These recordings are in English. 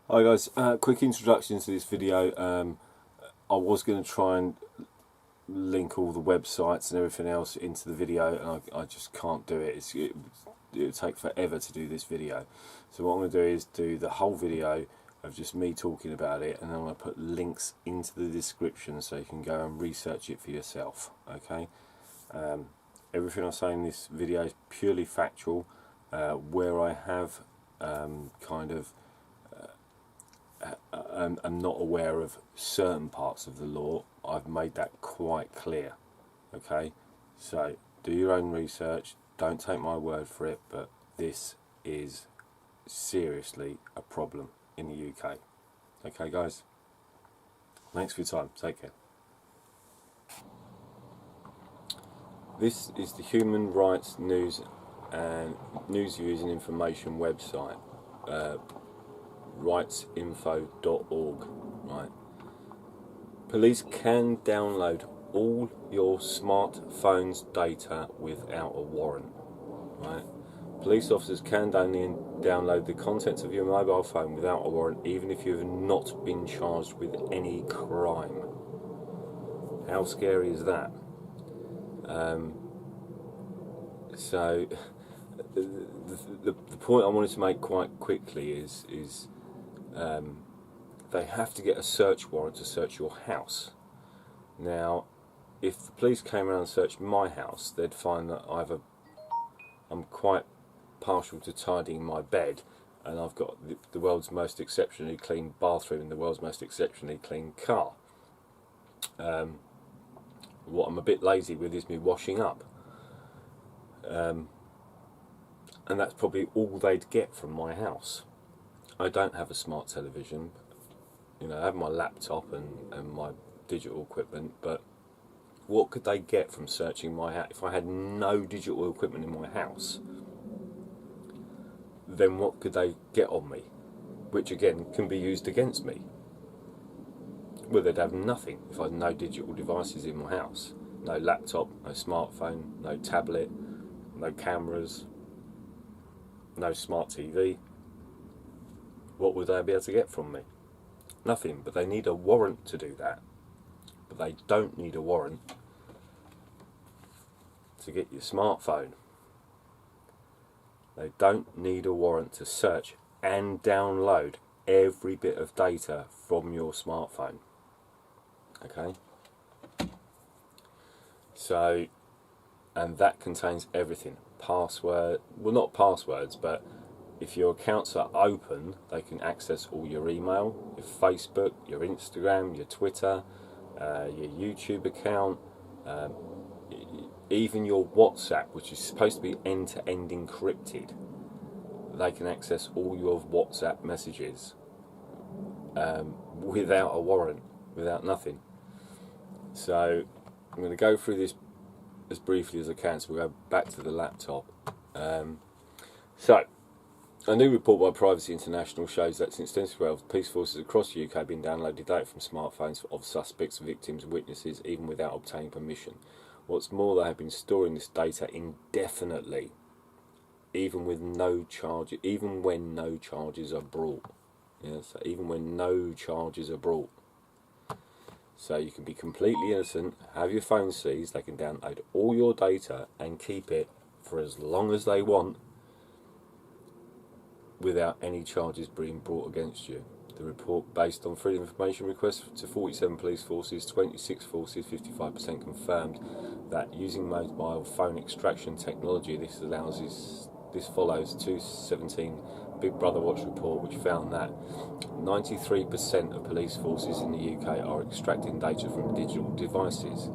Hi guys, quick introduction to this video. I was going to try and link all the websites and everything else into the video, and I just can't do it. It would take forever to do this video. So what I'm going to do is do the whole video of just me talking about it, and then I'm going to put links into the description so you can go and research it for yourself. Okay. Everything I say in this video is purely factual. Where I have I'm not aware of certain parts of the law, I've made that quite clear. Okay, so do your own research, don't take my word for it, but this is seriously a problem in the UK. Okay guys, thanks for your time, take care. This is the Human Rights News and News Views and Information website, rightsinfo.org. Right. Police can download all your smartphone's data without a warrant. Right. Police officers can download the contents of your mobile phone without a warrant, even if you have not been charged with any crime. How scary is that? So the point I wanted to make quite quickly is they have to get a search warrant to search your house. Now, if the police came around and searched my house, they'd find that I'm quite partial to tidying my bed, and I've got the world's most exceptionally clean bathroom and the world's most exceptionally clean car. What I'm a bit lazy with is me washing up. And that's probably all they'd get from my house. I don't have a smart television. You know, I have my laptop and my digital equipment, but what could they get from searching my house? If I had no digital equipment in my house, then what could they get on me? Which again can be used against me. Well, they'd have nothing if I had no digital devices in my house. No laptop, no smartphone, no tablet, no cameras, no smart TV. What would they be able to get from me? Nothing, but they need a warrant to do that. But they don't need a warrant to get your smartphone. They don't need a warrant to search and download every bit of data from your smartphone. Okay? So, and that contains everything. Password, well, not passwords, but if your accounts are open, they can access all your email, your Facebook, your Instagram, your Twitter, your YouTube account, even your WhatsApp, which is supposed to be end-to-end encrypted. They can access all your WhatsApp messages without a warrant, without nothing. So I'm going to go through this as briefly as I can, so we'll go back to the laptop. So, a new report by Privacy International shows that since 2012, police forces across the UK have been downloading data from smartphones of suspects, victims, and witnesses, even without obtaining permission. What's more, they have been storing this data indefinitely, even when no charges are brought. Yeah, so even when no charges are brought. So you can be completely innocent, have your phone seized, they can download all your data and keep it for as long as they want without any charges being brought against you. The report, based on freedom of information requests to 47 police forces, 26 forces, 55% confirmed that using mobile phone extraction technology, this follows 2017 Big Brother Watch report, which found that 93% of police forces in the UK are extracting data from digital devices.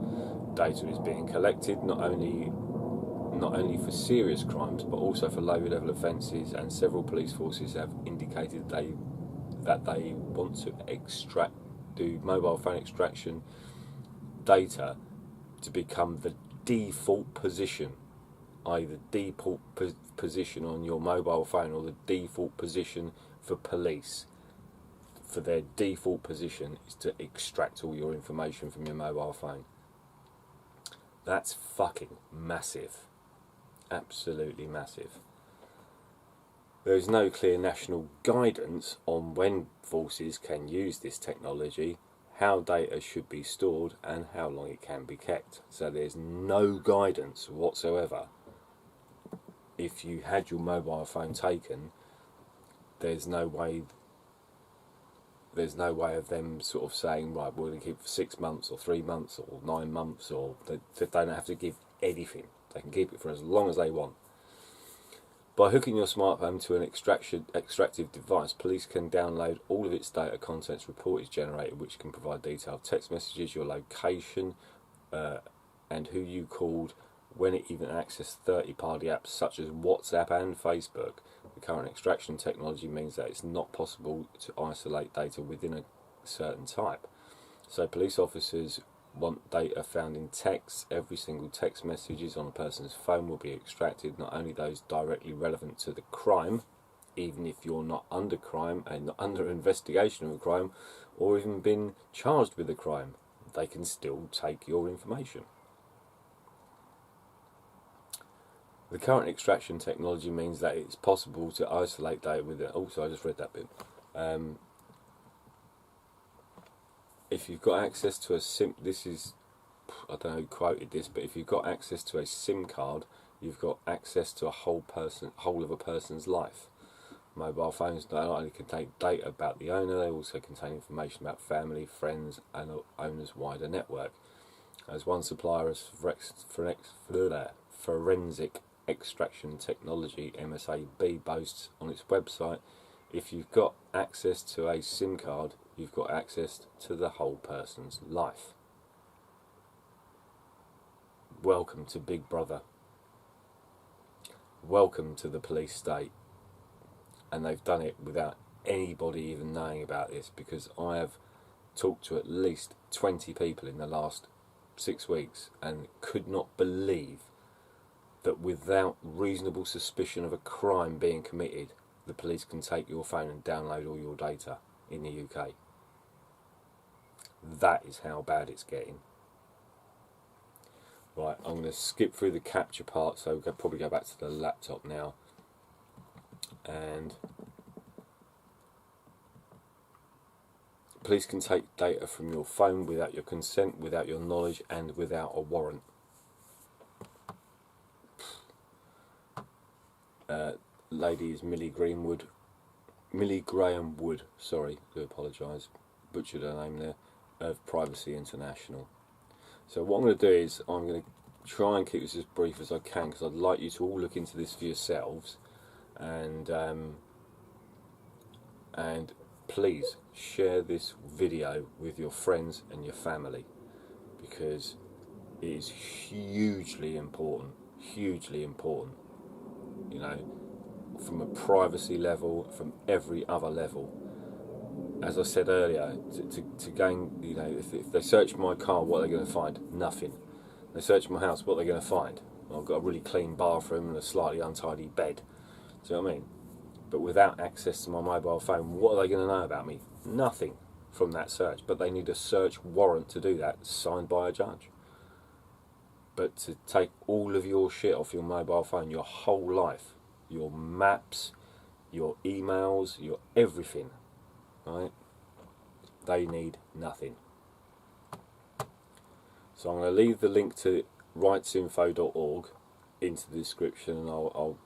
Data is being collected not only for serious crimes but also for low-level offences, and several police forces have indicated that they want to do mobile phone extraction data to become the default position, either default position on your mobile phone or the default position for police. For their default position is to extract all your information from your mobile phone. That's fucking massive. Absolutely massive. There is no clear national guidance on when forces can use this technology, how data should be stored, and how long it can be kept. So there's no guidance whatsoever. If you had your mobile phone taken, there's no way of them sort of saying, right, we're going to keep it for 6 months or 3 months or 9 months, or they don't have to give anything. They can keep it for as long as they want. By hooking your smartphone to an extractive device, police can download all of its data contents report is generated, which can provide detailed text messages, your location, and who you called, when it even accessed third-party apps such as WhatsApp and Facebook. The current extraction technology means that it's not possible to isolate data within a certain type. So police officers want data found in text. Every single text messages on a person's phone will be extracted, not only those directly relevant to the crime, even if you're not under crime and not under investigation of a crime, or even been charged with a crime, they can still take your information. The current extraction technology means that it's possible to isolate data within... Also, I just read that bit. If you've got access to a SIM, this is, I don't know who quoted this, but if you've got access to a SIM card, you've got access to a whole of a person's life. Mobile phones not only contain data about the owner, they also contain information about family, friends, and the owner's wider network. As one supplier of forensic extraction technology, MSAB, boasts on its website, if you've got access to a SIM card, you've got access to the whole person's life. Welcome to Big Brother. Welcome to the police state. And they've done it without anybody even knowing about this, because I have talked to at least 20 people in the last 6 weeks and could not believe that without reasonable suspicion of a crime being committed, the police can take your phone and download all your data in the UK. That is how bad it's getting. Right, I'm going to skip through the capture part, so we'll probably go back to the laptop now. And police can take data from your phone without your consent, without your knowledge, and without a warrant. Lady is Millie Graham Wood, sorry, do apologise, butchered her name there, of Privacy International. So what I'm going to do is I'm going to try and keep this as brief as I can, because I'd like you to all look into this for yourselves, and please share this video with your friends and your family, because it is hugely important, you know, from a privacy level, from every other level. As I said earlier, to gain, you know, if they search my car, what are they going to find? Nothing. They search my house, what are they going to find? Well, I've got a really clean bathroom and a slightly untidy bed. Do you know what I mean? But without access to my mobile phone, what are they going to know about me? Nothing from that search. But they need a search warrant to do that, signed by a judge. But to take all of your shit off your mobile phone, your whole life, your maps, your emails, your everything, right? They need nothing. So I'm going to leave the link to rightsinfo.org into the description, and I'll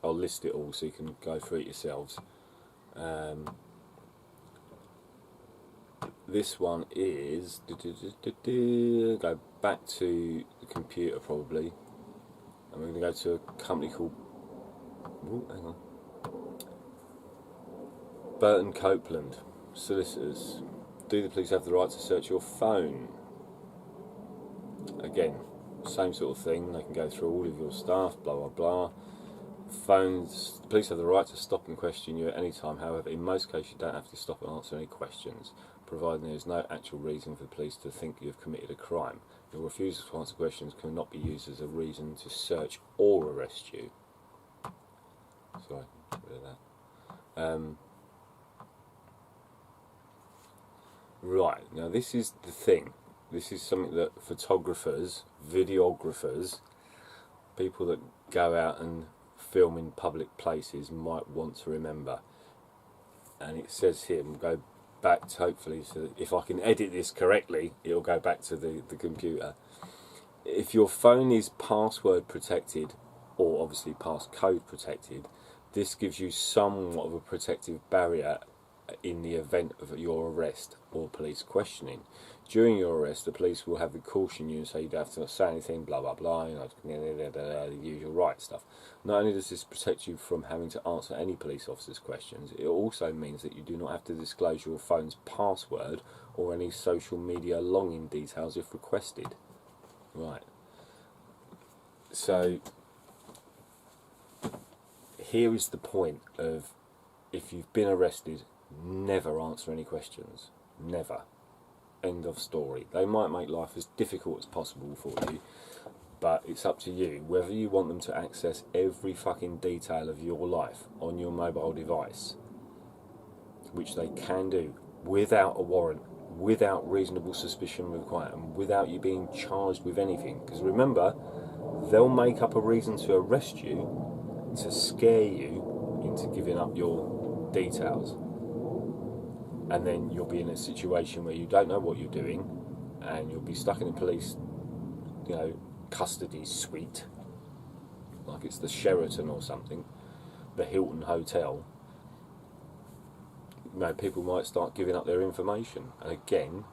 list it all so you can go through it yourselves. This one is go back to the computer probably, and we're going to go to a company called Burton Copeland Solicitors. Do the police have the right to search your phone? Again, same sort of thing. They can go through all of your stuff, blah blah blah. Phones, the police have the right to stop and question you at any time. However, in most cases you don't have to stop and answer any questions, providing there is no actual reason for the police to think you have committed a crime. Your refusal to answer questions cannot be used as a reason to search or arrest you. Sorry, get rid of that. Right, now this is the thing. This is something that photographers, videographers, people that go out and film in public places might want to remember. And it says here, we'll go back to, hopefully, so that if I can edit this correctly, it'll go back to the computer. If your phone is password protected, or obviously passcode protected, this gives you somewhat of a protective barrier in the event of your arrest or police questioning. During your arrest, the police will have to caution you and say you don't have to say anything, blah blah blah, the usual right stuff. Not only does this protect you from having to answer any police officer's questions, it also means that you do not have to disclose your phone's password or any social media login details if requested. Right. So here is the point of, if you've been arrested, never answer any questions. Never. End of story. They might make life as difficult as possible for you, but it's up to you whether you want them to access every fucking detail of your life on your mobile device, which they can do without a warrant, without reasonable suspicion required, and without you being charged with anything. Because remember, they'll make up a reason to arrest you to scare you into giving up your details. And then you'll be in a situation where you don't know what you're doing, and you'll be stuck in a police, custody suite, like it's the Sheraton or something, the Hilton Hotel. People might start giving up their information, and again,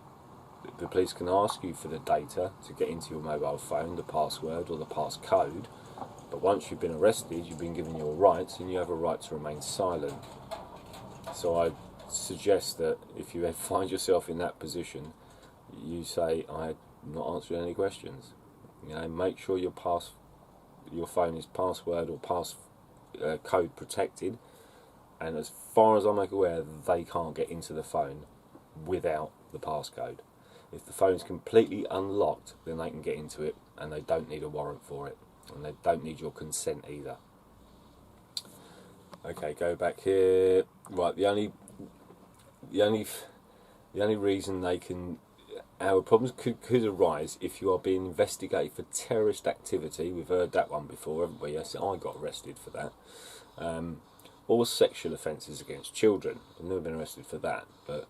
the police can ask you for the data to get into your mobile phone, the password or the passcode. But once you've been arrested, you've been given your rights, and you have a right to remain silent. So I suggest that if you find yourself in that position, you say, I'm not answering any questions. Make sure your phone is password or code protected, and as far as I'm aware, they can't get into the phone without the passcode. If the phone's completely unlocked, then they can get into it, and they don't need a warrant for it, and they don't need your consent either. Okay, go back here. Right, the only reason our problems could arise if you are being investigated for terrorist activity. We've heard that one before, haven't we? Yes, I got arrested for that. Or sexual offences against children. I've never been arrested for that. But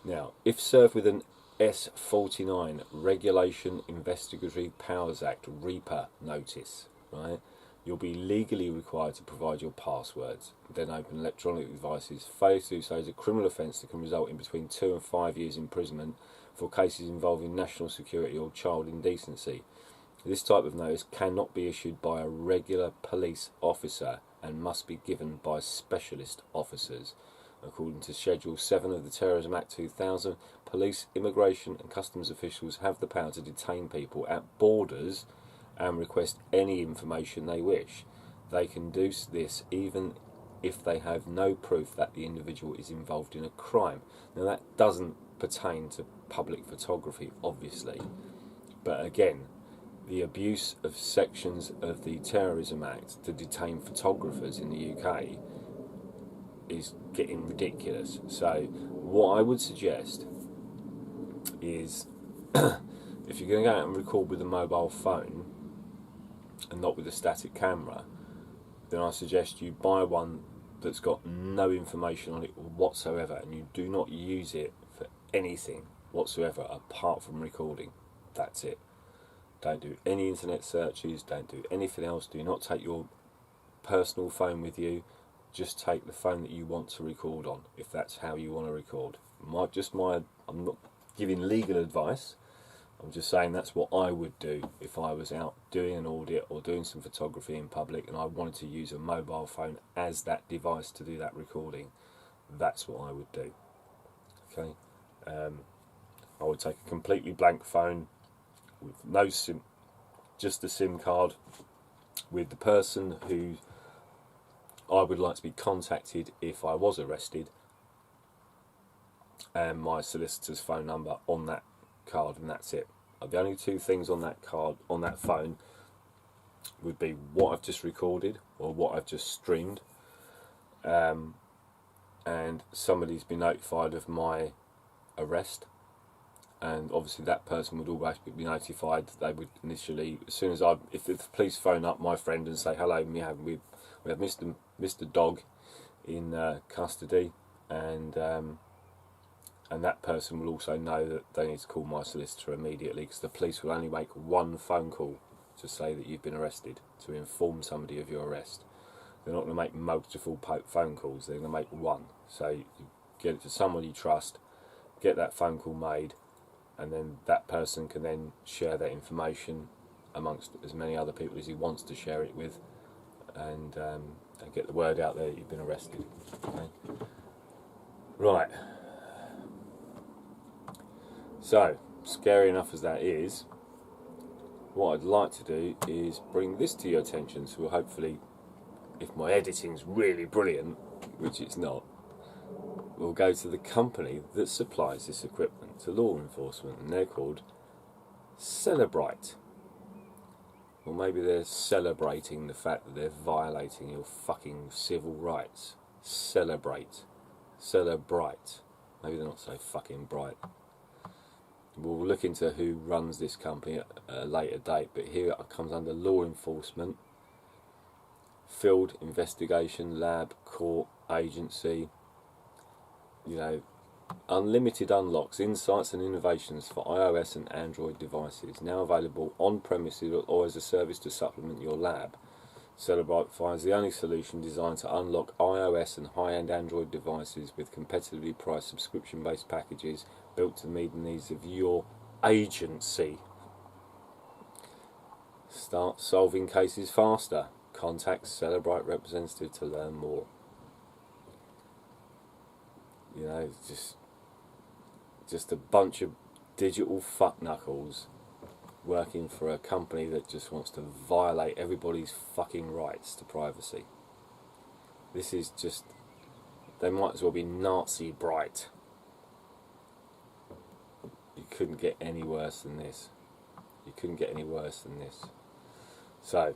now, if served with an S49 Regulation Investigatory Powers Act REPA notice, right? You'll be legally required to provide your passwords. Then open electronic devices. Failure to do so is a criminal offence that can result in between 2 and 5 years imprisonment for cases involving national security or child indecency. This type of notice cannot be issued by a regular police officer and must be given by specialist officers. According to Schedule 7 of the Terrorism Act 2000, police, immigration and customs officials have the power to detain people at borders and request any information they wish. They can do this even if they have no proof that the individual is involved in a crime. Now that doesn't pertain to public photography, obviously, but again, the abuse of sections of the Terrorism Act to detain photographers in the UK is getting ridiculous. So what I would suggest is if you're going to go out and record with a mobile phone and not with a static camera, then I suggest you buy one that's got no information on it whatsoever, and you do not use it for anything whatsoever apart from recording. That's it. Don't do any internet searches, don't do anything else. Do not take your personal phone with you. Just take the phone that you want to record on, if that's how you want to record. I'm not giving legal advice. I'm just saying that's what I would do if I was out doing an audit or doing some photography in public and I wanted to use a mobile phone as that device to do that recording. That's what I would do. Okay, I would take a completely blank phone with no SIM, just a SIM card with the person who I would like to be contacted if I was arrested, and my solicitor's phone number on that card, and that's it. The only two things on that card, on that phone, would be what I've just recorded or what I've just streamed, and somebody's been notified of my arrest, and obviously that person would always be notified. They would initially, as soon as if the police phone up my friend and say, hello, we have Mr. Dog in custody, and that person will also know that they need to call my solicitor immediately, because the police will only make one phone call to say that you've been arrested, to inform somebody of your arrest. They're not going to make multiple phone calls, they're going to make one. So you get it to someone you trust, get that phone call made, and then that person can then share that information amongst as many other people as he wants to share it with, and get the word out there that you've been arrested. Okay? Right. So, scary enough as that is, what I'd like to do is bring this to your attention, so hopefully, if my editing's really brilliant, which it's not, we'll go to the company that supplies this equipment to law enforcement, and they're called Celebrite. Or maybe they're celebrating the fact that they're violating your fucking civil rights. Celebrate. Celebrite. Maybe they're not so fucking bright. We'll look into who runs this company at a later date, but here it comes under law enforcement, field investigation, lab, court, agency, unlimited unlocks, insights and innovations for iOS and Android devices, now available on premises or as a service to supplement your lab. Celebrite finds the only solution designed to unlock iOS and high-end Android devices with competitively priced subscription-based packages built to meet the needs of your agency. Start solving cases faster. Contact Celebrite representative to learn more. Just a bunch of digital fuckknuckles working for a company that just wants to violate everybody's fucking rights to privacy. This is just, they might as well be Nazi bright. You couldn't get any worse than this. You couldn't get any worse than this. So,